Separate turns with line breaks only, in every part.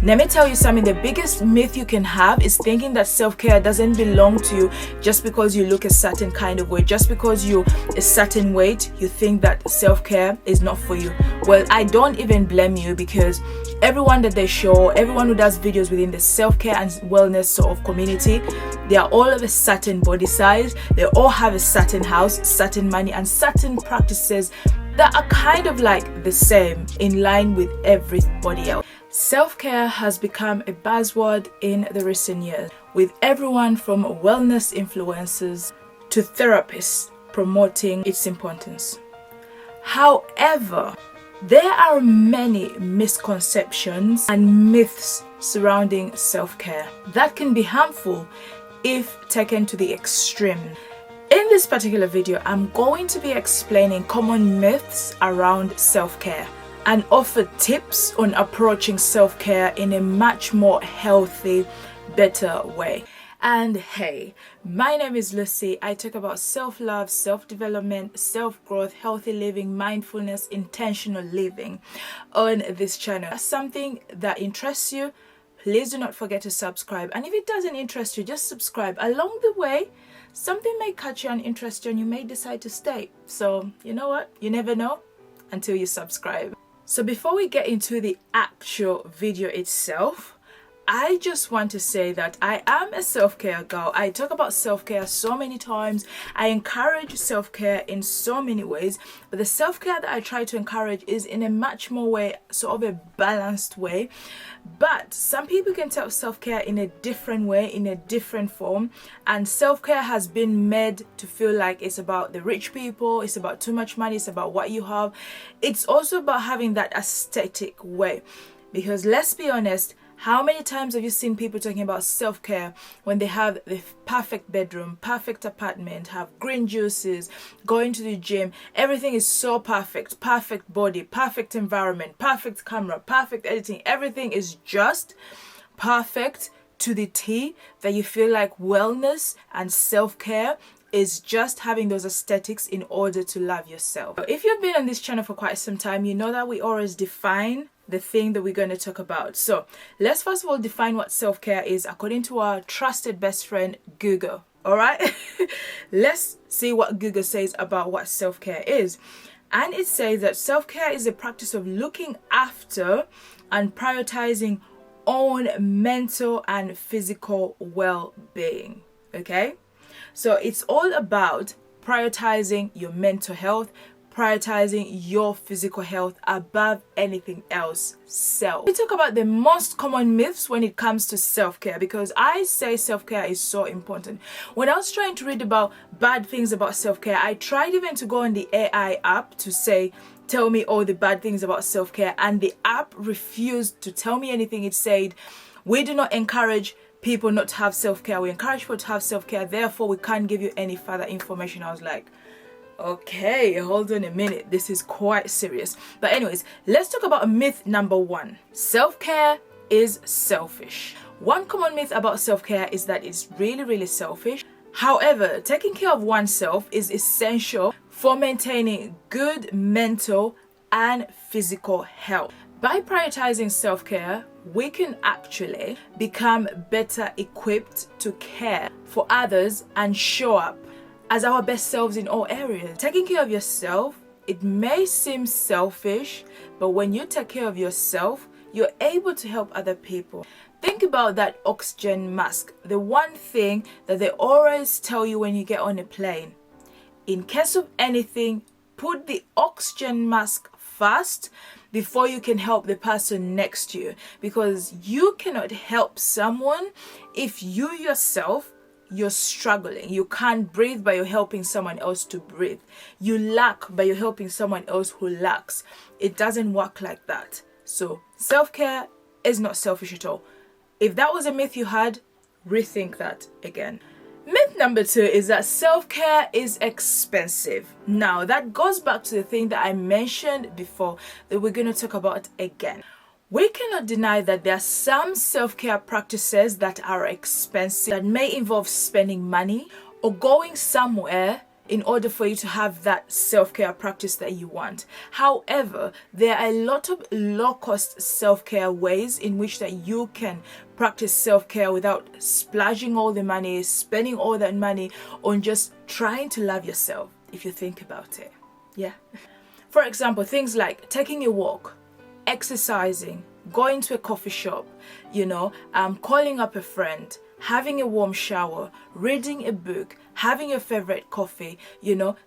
Let me tell you something, the biggest myth you can have is thinking that self-care doesn't belong to you just because you look a certain kind of way. Just because you're a certain weight, you think that self-care is not for you. Well, I don't even blame you, because everyone that they show, everyone who does videos within the self-care and wellness sort of community, they are all of a certain body size, they all have a certain house, certain money, and certain practices that are kind of like the same, in line with everybody else. Self-care has become a buzzword in the recent years, with everyone from wellness influencers to therapists promoting its importance. However, there are many misconceptions and myths surrounding self-care that can be harmful if taken to the extreme. In this particular video, I'm going to be explaining common myths around self-care and offer tips on approaching self-care in a much more healthy, better way. And hey, my name is Lucy. I talk about self-love, self-development, self-growth, healthy living, mindfulness, intentional living on this channel. If that's something that interests you, please do not forget to subscribe. And if it doesn't interest you, just subscribe. Along the way, something may catch you and interest you, and you may decide to stay. So you know what? You never know until you subscribe. So before we get into the actual video itself, I just want to say that I am a self-care girl. I talk about self-care so many times. I encourage self-care in so many ways, but the self-care that I try to encourage is in a much more way, sort of a balanced way. But some people can take self-care in a different way, in a different form, and self-care has been made to feel like it's about the rich people, it's about too much money, it's about what you have. It's also about having that aesthetic way, because let's be honest, how many times have you seen people talking about self-care when they have the perfect bedroom, perfect apartment, have green juices, going to the gym, everything is so perfect, perfect body, perfect environment, perfect camera, perfect editing, everything is just perfect to the T, that you feel like wellness and self-care is just having those aesthetics in order to love yourself. If you've been on this channel for quite some time, you know that we always define the thing that we're going to talk about. So let's first of all define what self-care is according to our trusted best friend Google. All right. Let's see what Google says about what self-care is. And it says that self-care is the practice of looking after and prioritizing own mental and physical well-being. Okay, so it's all about prioritizing your mental health, prioritizing your physical health above anything else. We talk about the most common myths when it comes to self-care, because I say self-care is so important. When I was trying to read about bad things about self-care, I tried even to go on the AI app to say, tell me all the bad things about self-care, and the app refused to tell me anything. It said, we do not encourage people not to have self-care, we encourage people to have self-care, therefore we can't give you any further information. I was like, okay, hold on a minute, this is quite serious. But anyways, let's talk about myth number one. Self-care is selfish. One common myth about self-care is that it's really selfish. However, taking care of oneself is essential for maintaining good mental and physical health. By prioritizing self-care, we can actually become better equipped to care for others and show up as our best selves in all areas. Taking care of yourself, it may seem selfish, but when you take care of yourself, you're able to help other people. Think about that oxygen mask, the one thing that they always tell you when you get on a plane. In case of anything, put the oxygen mask first before you can help the person next to you, because you cannot help someone if you yourself, you're struggling. You can't breathe, but you're helping someone else to breathe. You lack, but you're helping someone else who lacks. It doesn't work like that. So self-care is not selfish at all. If that was a myth you had, rethink that again. Myth number two is that self-care is expensive. Now that goes back to the thing that I mentioned before that we're going to talk about again. We cannot deny that there are some self-care practices that are expensive, that may involve spending money or going somewhere in order for you to have that self-care practice that you want. However, there are a lot of low-cost self-care ways in which that you can practice self-care without splashing all the money, spending all that money on just trying to love yourself, if you think about it. Yeah. For example, things like taking a walk, exercising, going to a coffee shop, calling up a friend, having a warm shower, reading a book, having your favorite coffee,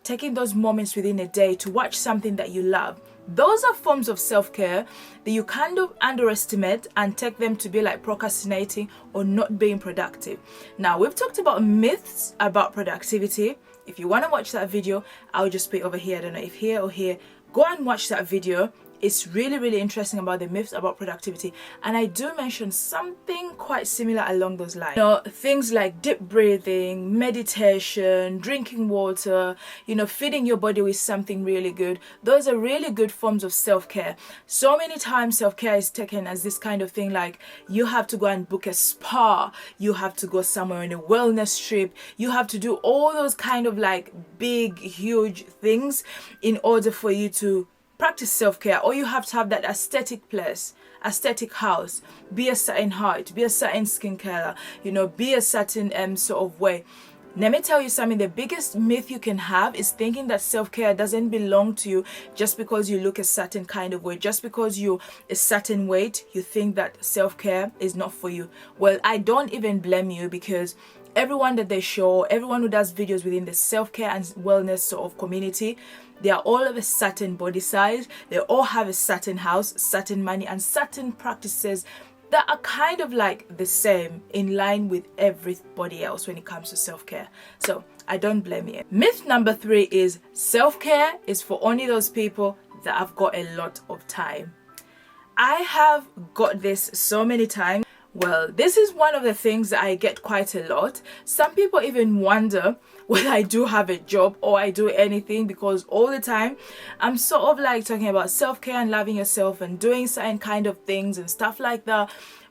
taking those moments within a day to watch something that you love. Those are forms of self-care that you kind of underestimate and take them to be like procrastinating or not being productive. Now, we've talked about myths about productivity. If you want to watch that video, I'll just put it over here. I don't know if here or here. Go and watch that video. It's really, really interesting about the myths about productivity. And I do mention something quite similar along those lines. Things like deep breathing, meditation, drinking water, feeding your body with something really good. Those are really good forms of self-care. So many times self-care is taken as this kind of thing like you have to go and book a spa, you have to go somewhere on a wellness trip, you have to do all those kind of like big, huge things in order for you to practice self-care, or you have to have that aesthetic place, aesthetic house, be a certain height, be a certain skin color, be a certain sort of way. Let me tell you something, the biggest myth you can have is thinking that self-care doesn't belong to you just because you look a certain kind of way, just because you're a certain weight, you think that self-care is not for you. Well, I don't even blame you, because everyone that they show, everyone who does videos within the self-care and wellness sort of community, they are all of a certain body size, they all have a certain house, certain money, and certain practices that are kind of like the same, in line with everybody else when it comes to self-care. So I don't blame you. Myth number 3 is self-care is for only those people that have got a lot of time. I have got this so many times. Well, this is one of the things that I get quite a lot. Some people even wonder whether I do have a job or I do anything, because all the time I'm sort of like talking about self-care and loving yourself and doing certain kind of things and stuff like that.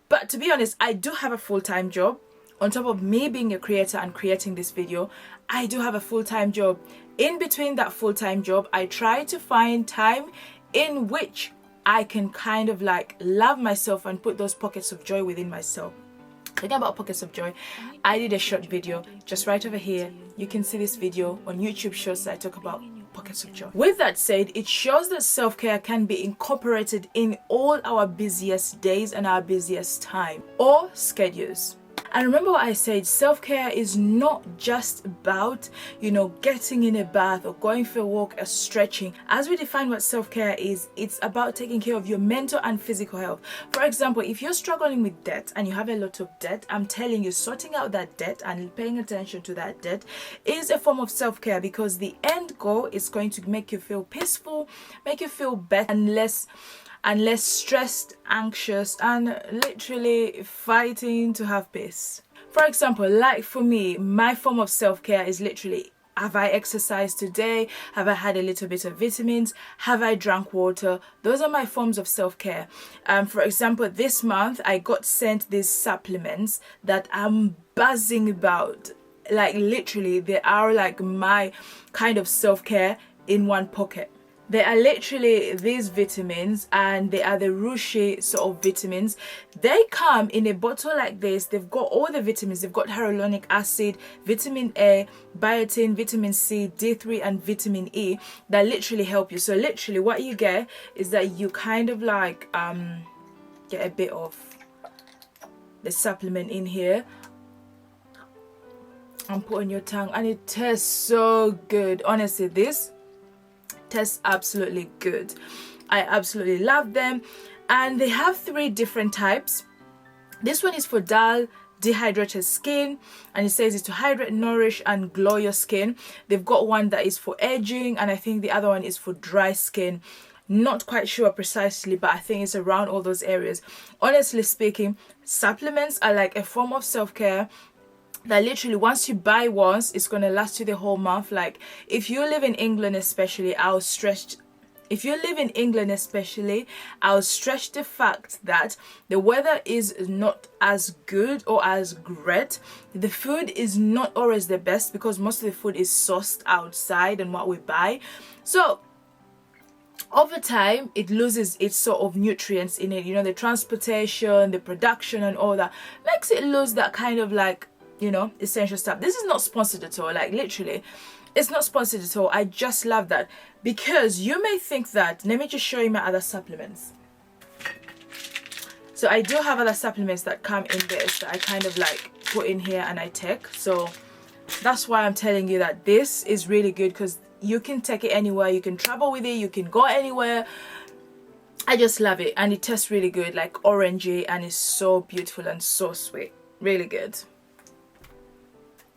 But to be honest, I do have a full-time job. On top of me being a creator and creating this video, I do have a full-time job. In between that full-time job, I try to find time in which I can kind of like love myself and put those pockets of joy within myself. Talking about pockets of joy, I did a short video just right over here. You can see this video on YouTube Shorts that I talk about pockets of joy. With that said, it shows that self-care can be incorporated in all our busiest days and our busiest time or schedules. And remember what I said, self-care is not just about, getting in a bath or going for a walk or stretching. As we define what self-care is, it's about taking care of your mental and physical health. For example, if you're struggling with debt and you have a lot of debt, I'm telling you, sorting out that debt and paying attention to that debt is a form of self-care, because the end goal is going to make you feel peaceful, make you feel better and less stressed, anxious, and literally fighting to have peace. For example, like for me, my form of self-care is literally, have I exercised today? Have I had a little bit of vitamins? Have I drank water? Those are my forms of self-care. For example, this month I got sent these supplements that I'm buzzing about. Like literally, they are like my kind of self-care in one pocket. They are literally these vitamins, and they are the Ruci sort of vitamins. They come in a bottle like this. They've got all the vitamins. They've got hyaluronic acid, vitamin A, biotin, vitamin C, D3, and vitamin E that literally help you. So literally what you get is that you kind of like get a bit of the supplement in here and put on your tongue, and it tastes so good. Honestly, this tastes absolutely good. I absolutely love them, and they have 3 different types. This one is for dull, dehydrated skin, and it says it's to hydrate, nourish, and glow your skin. They've got one that is for aging, and I think the other one is for dry skin. Not quite sure precisely, but I think it's around all those areas. Honestly speaking, supplements are like a form of self-care that literally once you buy once, it's going to last you the whole month. Like if you live in England especially, I'll stress If you live in England especially, I'll stretch the fact that the weather is not as good or as great. The food is not always the best because most of the food is sourced outside and what we buy. So over time, it loses its sort of nutrients in it. You know, the transportation, the production and all that makes it lose that kind of like, you know, essential stuff. This is not sponsored at all, like literally. It's not sponsored at all. I just love that because you may think that, let me just show you my other supplements. So I do have other supplements that come in this that I kind of like put in here and I take. So that's why I'm telling you that this is really good because you can take it anywhere. You can travel with it. You can go anywhere. I just love it. And it tastes really good, like orangey, and it's so beautiful and so sweet. Really good.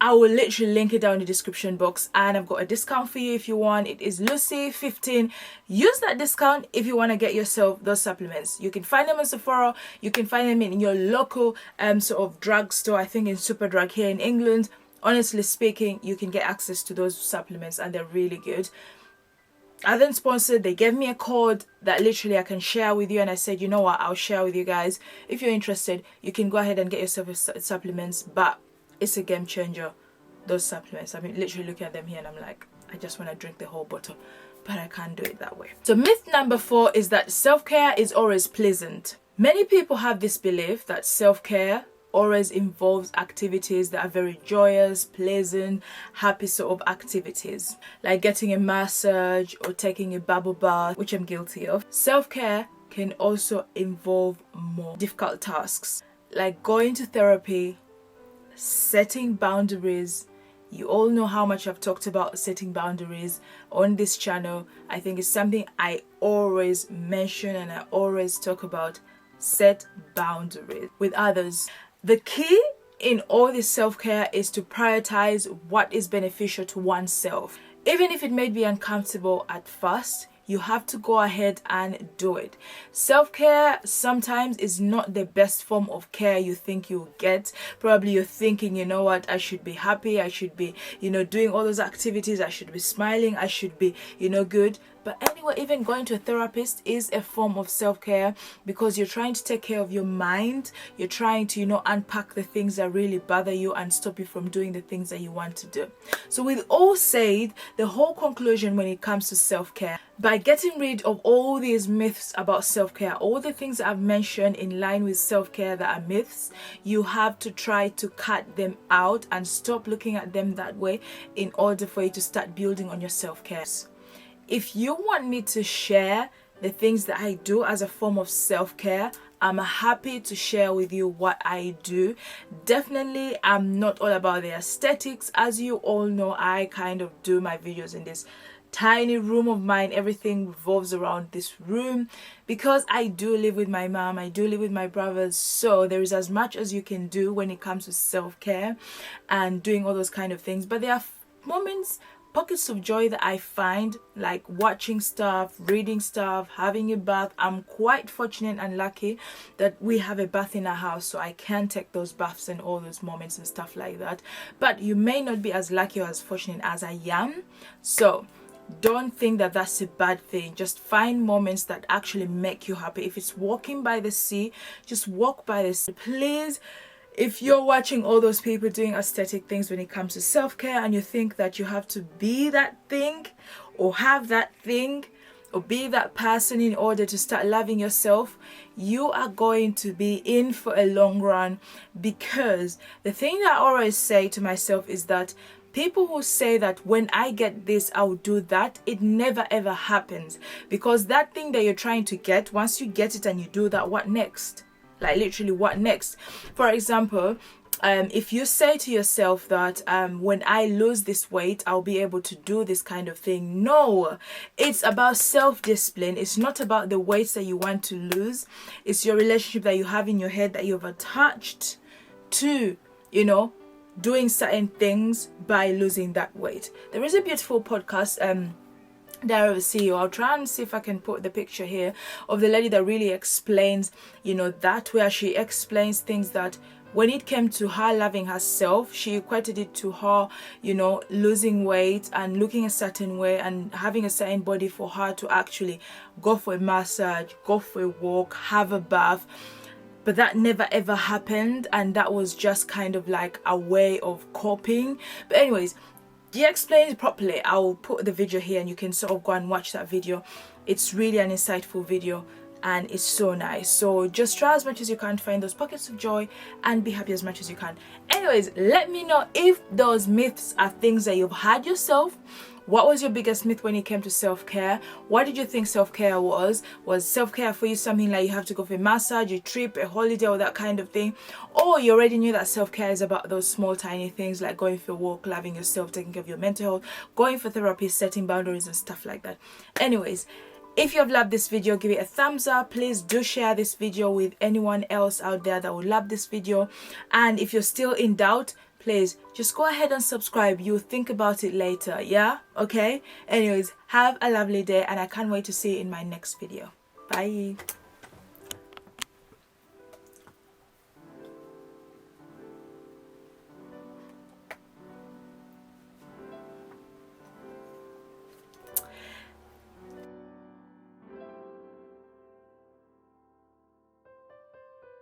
I will literally link it down in the description box, and I've got a discount for you if you want. It is Lucy15. Use that discount if you want to get yourself those supplements. You can find them on Sephora. You can find them in your local sort of drugstore. I think in Superdrug here in England. Honestly speaking, you can get access to those supplements and they're really good. I then sponsored, they gave me a code that literally I can share with you, and I said, you know what, I'll share with you guys. If you're interested, you can go ahead and get yourself supplements, but it's a game changer, those supplements. I mean, literally looking at them here and I'm like, I just want to drink the whole bottle, but I can't do it that way. So myth number 4 is that self-care is always pleasant. Many people have this belief that self-care always involves activities that are very joyous, pleasant, happy sort of activities, like getting a massage or taking a bubble bath, which I'm guilty of. Self-care can also involve more difficult tasks, like going to therapy, setting boundaries. You all know how much I've talked about setting boundaries on this channel. I think it's something I always mention and I always talk about. Set boundaries with others. The key in all this self-care is to prioritize what is beneficial to oneself. Even if it may be uncomfortable at first, you have to go ahead and do it. Self-care sometimes is not the best form of care you think you'll get. Probably you're thinking, you know what, I should be happy, I should be, you know, doing all those activities, I should be smiling, I should be, you know, good. But anyway, even going to a therapist is a form of self-care because you're trying to take care of your mind. You're trying to, you know, unpack the things that really bother you and stop you from doing the things that you want to do. So with all said, the whole conclusion when it comes to self-care, by getting rid of all these myths about self-care, all the things that I've mentioned in line with self-care that are myths, you have to try to cut them out and stop looking at them that way in order for you to start building on your self-care. If you want me to share the things that I do as a form of self-care, I'm happy to share with you what I do. Definitely, I'm not all about the aesthetics. As you all know, I kind of do my videos in this tiny room of mine. Everything revolves around this room because I do live with my mom, I do live with my brothers, so there is as much as you can do when it comes to self-care and doing all those kind of things. But there are moments, pockets of joy that I find, like watching stuff, reading stuff, having a bath. I'm quite fortunate and lucky that we have a bath in our house, so I can take those baths and all those moments and stuff like that. But you may not be as lucky or as fortunate as I am, so don't think that that's a bad thing. Just find moments that actually make you happy. If it's walking by the sea, just walk by the sea. Please, if you're watching all those people doing aesthetic things when it comes to self-care and you think that you have to be that thing or have that thing or be that person in order to start loving yourself, you are going to be in for a long run. Because the thing that I always say to myself is that people who say that when I get this, I'll do that, it never ever happens. Because that thing that you're trying to get, once you get it and you do that, what next? Like literally, what next? For example, if you say to yourself that when I lose this weight, I'll be able to do this kind of thing. No, it's about self-discipline. It's not about the weights that you want to lose. It's your relationship that you have in your head that you've attached to, you know, doing certain things by losing that weight. There is a beautiful podcast Diary of a CEO. I'll try and see if I can put the picture here of the lady that really explains, you know, that where she explains things that when it came to her loving herself, she equated it to her, you know, losing weight and looking a certain way and having a certain body for her to actually go for a massage, go for a walk, have a bath. But that never ever happened, and that was just kind of like a way of coping. But anyways, he explains it properly. I'll put the video here and you can sort of go and watch that video. It's really an insightful video and it's so nice. So just try as much as you can to find those pockets of joy and be happy as much as you can. Anyways, let me know if those myths are things that you've had yourself. What was your biggest myth when it came to self-care? What did you think self-care was? Was self-care for you something like you have to go for a massage, a trip, a holiday, or that kind of thing? Or you already knew that self-care is about those small tiny things like going for a walk, loving yourself, taking care of your mental health, going for therapy, setting boundaries and stuff like that. Anyways, if you have loved this video, give it a thumbs up. Please do share this video with anyone else out there that would love this video. And if you're still in doubt, please just go ahead and subscribe. You'll think about it later, yeah? Okay? Anyways, have a lovely day and I can't wait to see you in my next video. Bye.